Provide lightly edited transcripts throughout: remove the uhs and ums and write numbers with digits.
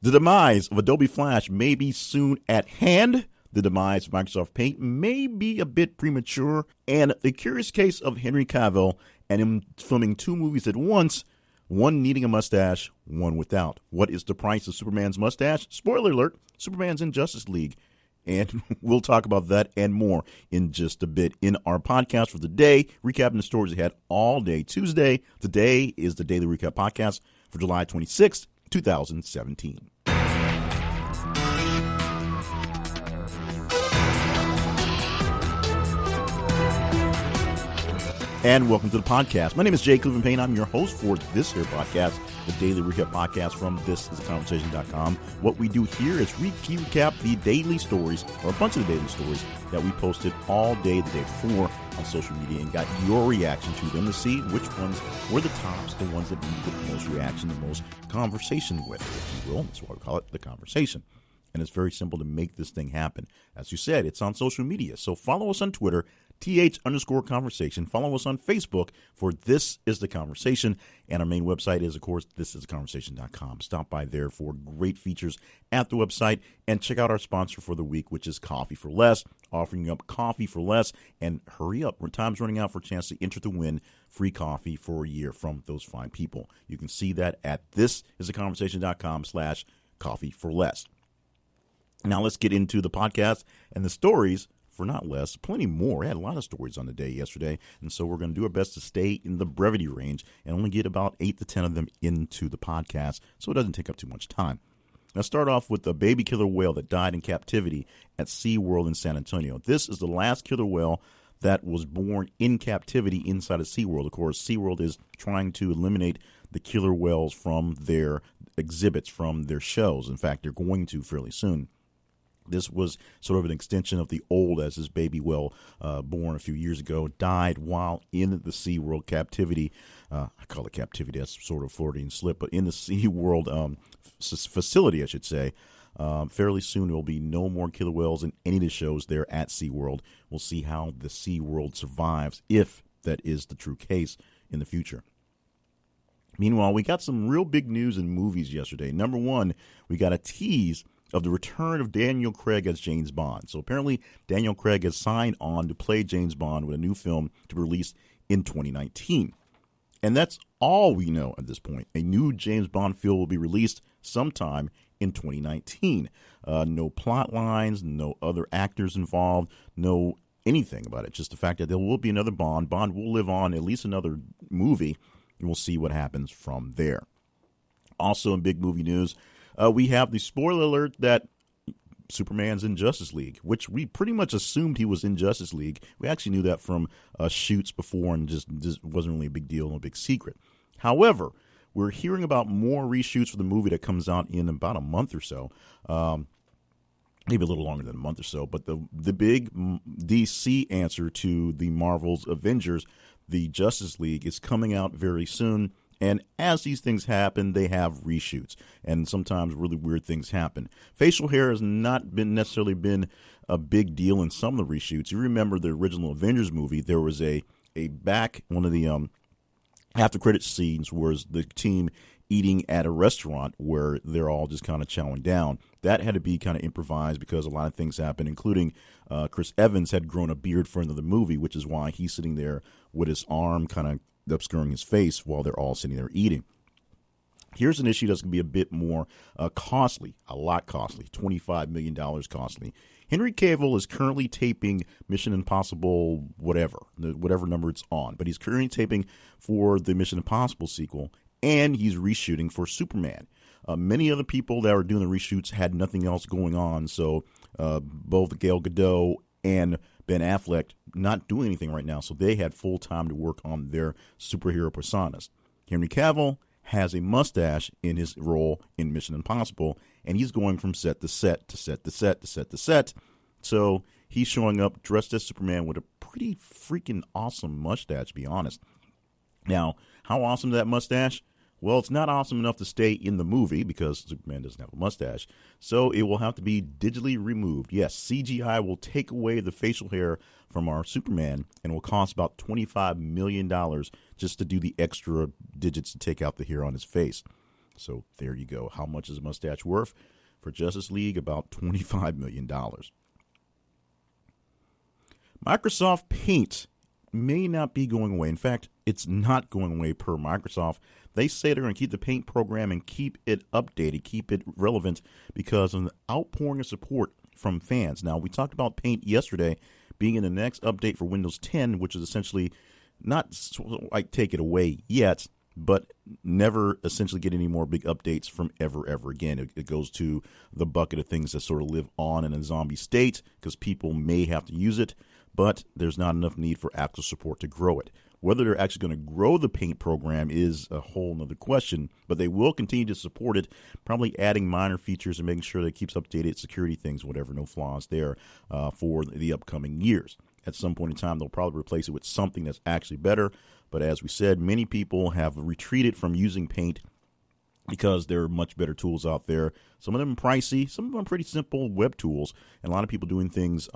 The demise of Adobe Flash may be soon at hand. The demise of Microsoft Paint may be a bit premature. And the curious case of Henry Cavill and him filming two movies at once, one needing a mustache, one without. What is the price of Superman's mustache? Spoiler alert, Superman's in Justice League. And we'll talk about that and more in just a bit in our podcast for the day, recapping the stories we had all day Tuesday. Today is the Daily Recap Podcast for July 26th, 2017. And welcome to the podcast. My name is Jay Cleveland Payne. I'm your host for this here podcast, the Daily Recap Podcast from thisistheconversation.com. What we do here is recap the daily stories, or a bunch of the daily stories that we posted all day the day before on social media and got your reaction to them to see which ones were the tops, the ones that needed the most reaction, the most conversation with, if you will. That's why we call it the conversation. And it's very simple to make this thing happen. As you said, it's on social media. So follow us on Twitter, th_conversation. Follow us on Facebook for This Is The Conversation. And our main website is, of course, thisistheconversation.com. Stop by there for great features at the website. And check out our sponsor for the week, which is Coffee for Less, offering up coffee for less. And hurry up. Time's running out for a chance to enter to win free coffee for a year from those fine people. You can see that at thisistheconversation.com/coffee for less. Now let's get into the podcast and the stories for not less, plenty more. I had a lot of stories on the day yesterday, and so we're going to do our best to stay in the brevity range and only get about 8 to 10 of them into the podcast so it doesn't take up too much time. Let's start off with the baby killer whale that died in captivity at SeaWorld in San Antonio. This is the last killer whale that was born in captivity inside of SeaWorld. Of course, SeaWorld is trying to eliminate the killer whales from their exhibits, from their shows. In fact, they're going to fairly soon. This was sort of an extension of the old, as this baby whale born a few years ago died while in the SeaWorld captivity. I call it captivity. That's sort of Freudian slip, but in the SeaWorld facility, I should say. Fairly soon, there will be no more killer whales in any of the shows there at SeaWorld. We'll see how the SeaWorld survives, if that is the true case in the future. Meanwhile, we got some real big news in movies yesterday. Number one, we got a tease of the return of Daniel Craig as James Bond. So apparently Daniel Craig has signed on to play James Bond with a new film to be released in 2019. And that's all we know at this point. A new James Bond film will be released sometime in 2019. No plot lines, no other actors involved, no anything about it. Just the fact that there will be another Bond. Bond will live on at least another movie, and we'll see what happens from there. Also in big movie news, we have the spoiler alert that Superman's in Justice League, which we pretty much assumed he was in Justice League. We actually knew that from shoots before and just wasn't really a big deal, no big secret. However, we're hearing about more reshoots for the movie that comes out in about a month or so, maybe a little longer than a month or so. But the big DC answer to the Marvel's Avengers, the Justice League, is coming out very soon. And as these things happen, they have reshoots, and sometimes really weird things happen. Facial hair has not necessarily been a big deal in some of the reshoots. You remember the original Avengers movie? There was one of the after credit scenes was the team eating at a restaurant where they're all just kind of chowing down. That had to be kind of improvised because a lot of things happened, including Chris Evans had grown a beard for another movie, which is why he's sitting there with his arm kind of obscuring his face while they're all sitting there eating. Here's an issue that's going to be a bit more costly, a lot costly, $25 million costly. Henry Cavill is currently taping Mission Impossible, whatever number it's on, but he's currently taping for the Mission Impossible sequel, and he's reshooting for Superman. Many other people that were doing the reshoots had nothing else going on, so both Gal Gadot and Ben Affleck not doing anything right now, so they had full time to work on their superhero personas. Henry Cavill has a mustache in his role in Mission Impossible, and he's going from set to set to set to set to set to set. So he's showing up dressed as Superman with a pretty freaking awesome mustache, to be honest. Now, how awesome is that mustache? Well, it's not awesome enough to stay in the movie because Superman doesn't have a mustache. So it will have to be digitally removed. Yes, CGI will take away the facial hair from our Superman and will cost about $25 million just to do the extra digits to take out the hair on his face. So there you go. How much is a mustache worth? For Justice League, about $25 million. Microsoft Paint may not be going away. In fact, it's not going away per Microsoft. They say they're going to keep the Paint program and keep it updated, keep it relevant because of the outpouring of support from fans. Now, we talked about Paint yesterday being in the next update for Windows 10, which is essentially not like take it away yet, but never essentially get any more big updates from ever again. It goes to the bucket of things that sort of live on in a zombie state because people may have to use it, but there's not enough need for actual support to grow it. Whether they're actually going to grow the Paint program is a whole nother question, but they will continue to support it, probably adding minor features and making sure that it keeps updated, security things, whatever, no flaws there for the upcoming years. At some point in time, they'll probably replace it with something that's actually better. But as we said, many people have retreated from using Paint because there are much better tools out there. Some of them are pricey, some of them are pretty simple web tools, and a lot of people doing things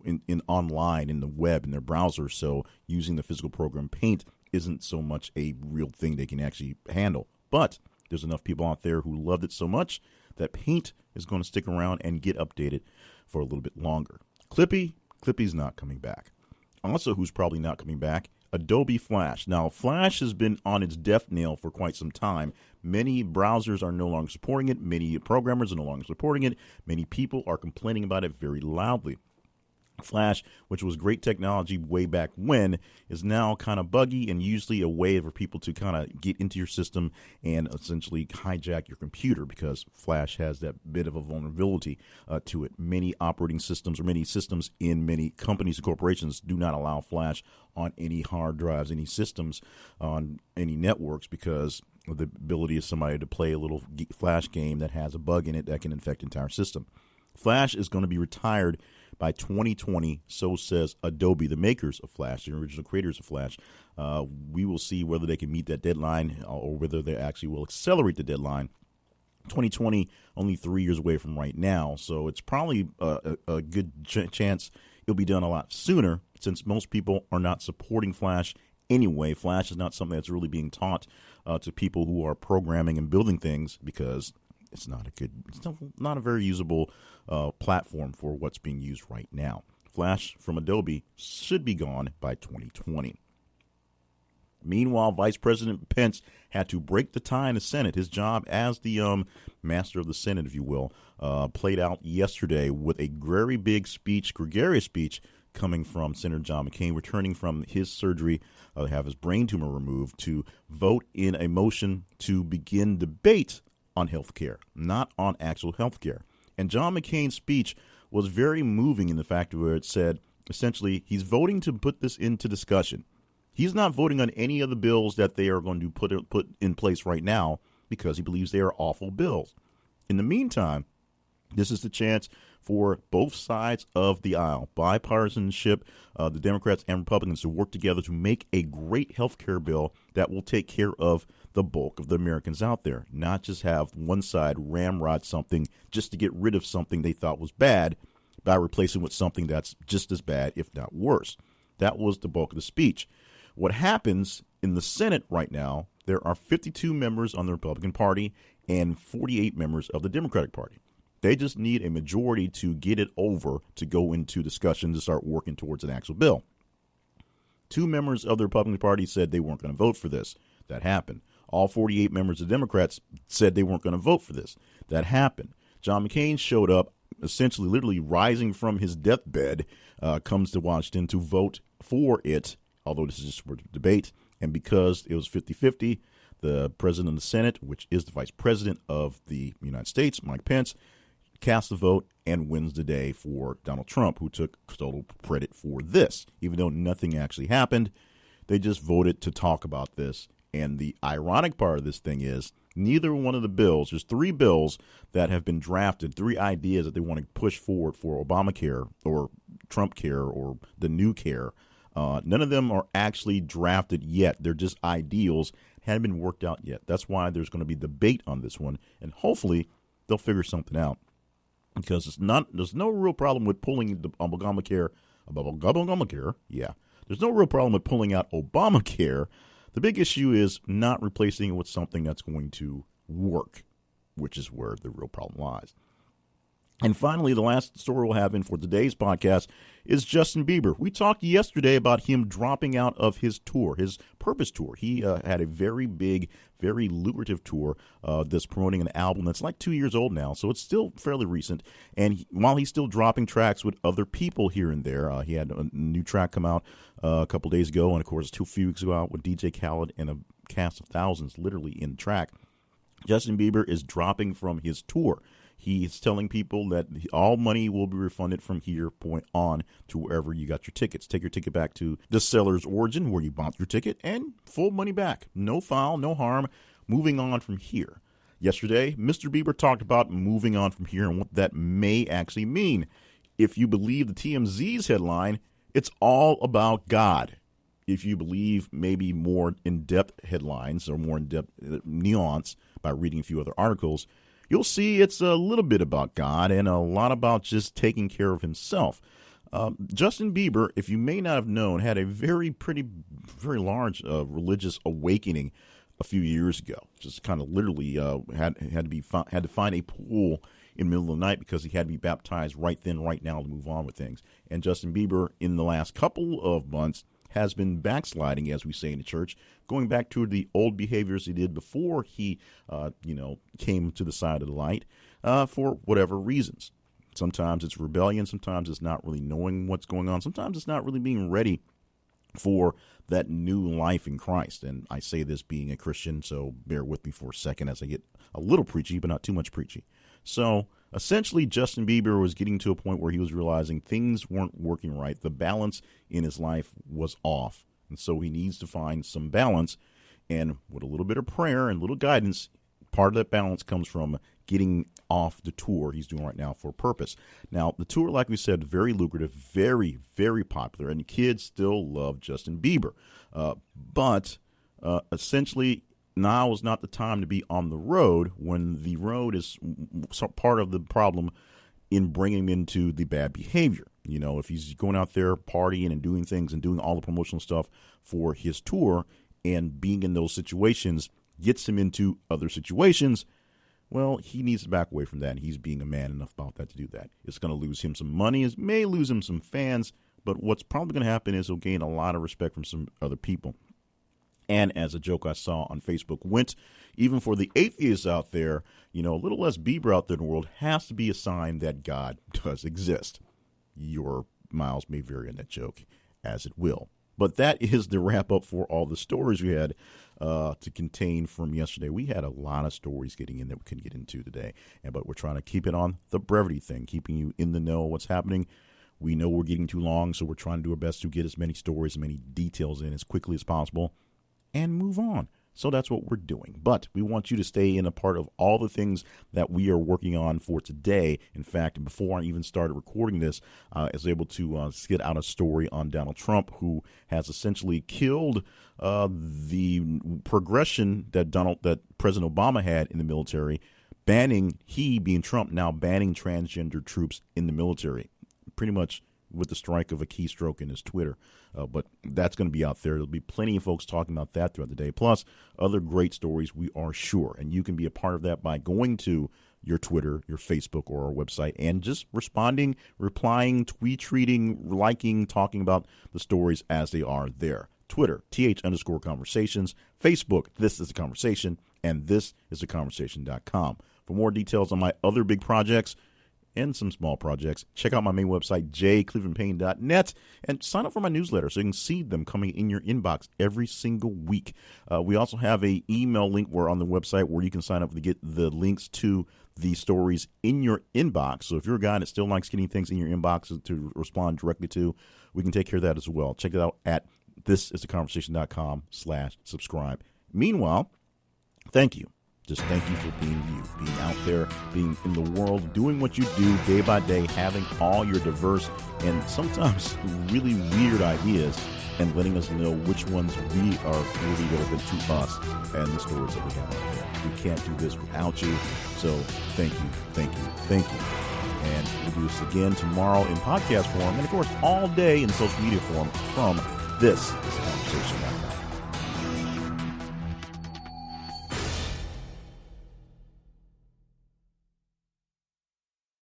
in online, in the web, in their browser. So using the physical program Paint isn't so much a real thing they can actually handle. But there's enough people out there who loved it so much that Paint is going to stick around and get updated for a little bit longer. Clippy's not coming back. Also, who's probably not coming back, Adobe Flash. Now, Flash has been on its death knell for quite some time. Many browsers are no longer supporting it. Many programmers are no longer supporting it. Many people are complaining about it very loudly. Flash, which was great technology way back when, is now kind of buggy and usually a way for people to kind of get into your system and essentially hijack your computer because Flash has that bit of a vulnerability to it. Many operating systems or many systems in many companies and corporations do not allow Flash on any hard drives, any systems, on any networks because of the ability of somebody to play a little Flash game that has a bug in it that can infect the entire system. Flash is going to be retired by 2020, so says Adobe, the makers of Flash, the original creators of Flash. We will see whether they can meet that deadline or whether they actually will accelerate the deadline. 2020, only 3 years away from right now, so it's probably a good chance it'll be done a lot sooner since most people are not supporting Flash anyway. Flash is not something that's really being taught to people who are programming and building things because it's not a very usable platform for what's being used right now. Flash from Adobe should be gone by 2020. Meanwhile, Vice President Pence had to break the tie in the Senate. His job as the master of the Senate, if you will, played out yesterday with a very big speech, gregarious speech, coming from Senator John McCain, returning from his surgery, have his brain tumor removed, to vote in a motion to begin debate on health care, not on actual health care. And John McCain's speech was very moving in the fact where it said, essentially, he's voting to put this into discussion. He's not voting on any of the bills that they are going to put in place right now because he believes they are awful bills. In the meantime, this is the chance for both sides of the aisle, bipartisanship, the Democrats and Republicans, to work together to make a great health care bill that will take care of the bulk of the Americans out there, not just have one side ramrod something just to get rid of something they thought was bad by replacing with something that's just as bad, if not worse. That was the bulk of the speech. What happens in the Senate right now, there are 52 members on the Republican Party and 48 members of the Democratic Party. They just need a majority to get it over to go into discussion to start working towards an actual bill. 2 members of the Republican Party said they weren't going to vote for this. That happened. All 48 members of Democrats said they weren't going to vote for this. That happened. John McCain showed up, essentially literally rising from his deathbed, comes to Washington to vote for it, although this is just for debate. And because it was 50-50, the president of the Senate, which is the vice president of the United States, Mike Pence, cast the vote and wins the day for Donald Trump, who took total credit for this. Even though nothing actually happened, they just voted to talk about this. And the ironic part of this thing is neither one of the bills, there's 3 bills that have been drafted, 3 ideas that they want to push forward for Obamacare or Trump care or the new care. None of them are actually drafted yet. They're just ideals, haven't been worked out yet. That's why there's going to be debate on this one, and hopefully they'll figure something out. Because there's no real problem with pulling the Obamacare. Yeah, there's no real problem with pulling out Obamacare. The big issue is not replacing it with something that's going to work, which is where the real problem lies. And finally, the last story we'll have in for today's podcast is Justin Bieber. We talked yesterday about him dropping out of his tour, his Purpose Tour. He had a very big, very lucrative tour that's promoting an album that's like 2 years old now, so it's still fairly recent. And while he's still dropping tracks with other people here and there, he had a new track come out a couple days ago, and of course, a few weeks ago out with DJ Khaled and a cast of thousands literally in the track. Justin Bieber is dropping from his tour. He is telling people that all money will be refunded from here point on to wherever you got your tickets. Take your ticket back to the seller's origin where you bought your ticket and full money back. No foul, no harm. Moving on from here. Yesterday, Mr. Bieber talked about moving on from here and what that may actually mean. If you believe the TMZ's headline, it's all about God. If you believe maybe more in-depth headlines or more in-depth nuance by reading a few other articles, you'll see it's a little bit about God and a lot about just taking care of himself. Justin Bieber, if you may not have known, had a very large religious awakening a few years ago. Just kind of literally had to find a pool in the middle of the night because he had to be baptized right then, right now to move on with things. And Justin Bieber, in the last couple of months, has been backsliding, as we say in the church, going back to the old behaviors he did before he, came to the side of the light for whatever reasons. Sometimes it's rebellion. Sometimes it's not really knowing what's going on. Sometimes it's not really being ready for that new life in Christ. And I say this being a Christian, so bear with me for a second as I get a little preachy, but not too much preachy. So essentially, Justin Bieber was getting to a point where he was realizing things weren't working right. The balance in his life was off. And so he needs to find some balance. And with a little bit of prayer and a little guidance, part of that balance comes from getting off the tour he's doing right now for Purpose. Now, the tour, like we said, very lucrative, very, very popular, and kids still love Justin Bieber. But essentially, now is not the time to be on the road when the road is part of the problem in bringing him into the bad behavior. You know, if he's going out there partying and doing things and doing all the promotional stuff for his tour and being in those situations gets him into other situations, well, he needs to back away from that. And he's being a man enough about that to do that. It's going to lose him some money. It may lose him some fans. But what's probably going to happen is he'll gain a lot of respect from some other people. And as a joke I saw on Facebook went, even for the atheists out there, you know, a little less Bieber out there in the world has to be a sign that God does exist. Your miles may vary on that joke, as it will. But that is the wrap up for all the stories we had to contain from yesterday. We had a lot of stories getting in that we couldn't get into today, but we're trying to keep it on the brevity thing, keeping you in the know of what's happening. We know we're getting too long, so we're trying to do our best to get as many stories, as many details in as quickly as possible and move on. So that's what we're doing. But we want you to stay in a part of all the things that we are working on for today. In fact, before I even started recording this, I was able to get out a story on Donald Trump, who has essentially killed the progression that President Obama had in the military, he being Trump, now banning transgender troops in the military, pretty much with the strike of a keystroke in his Twitter. But that's going to be out there. There'll be plenty of folks talking about that throughout the day, plus other great stories, we are sure. And you can be a part of that by going to your Twitter, your Facebook, or our website and just responding, replying, tweet-treating, liking, talking about the stories as they are there. Twitter, th_conversations. Facebook, This Is The Conversation. And this is theconversation.com. For more details on my other big projects, and some small projects, check out my main website, jclevelandpayne.net, and sign up for my newsletter so you can see them coming in your inbox every single week. We also have an email link on the website where you can sign up to get the links to the stories in your inbox. So if you're a guy that still likes getting things in your inbox to respond directly to, we can take care of that as well. Check it out at thisistheconversation.com/subscribe. Meanwhile, thank you. Just thank you for being you, being out there, being in the world, doing what you do day by day, having all your diverse and sometimes really weird ideas, and letting us know which ones we are really relevant to us and the stories that we have out there. We can't do this without you. So thank you, thank you, thank you. And we'll do this again tomorrow in podcast form and, of course, all day in social media form from This Is The Conversation.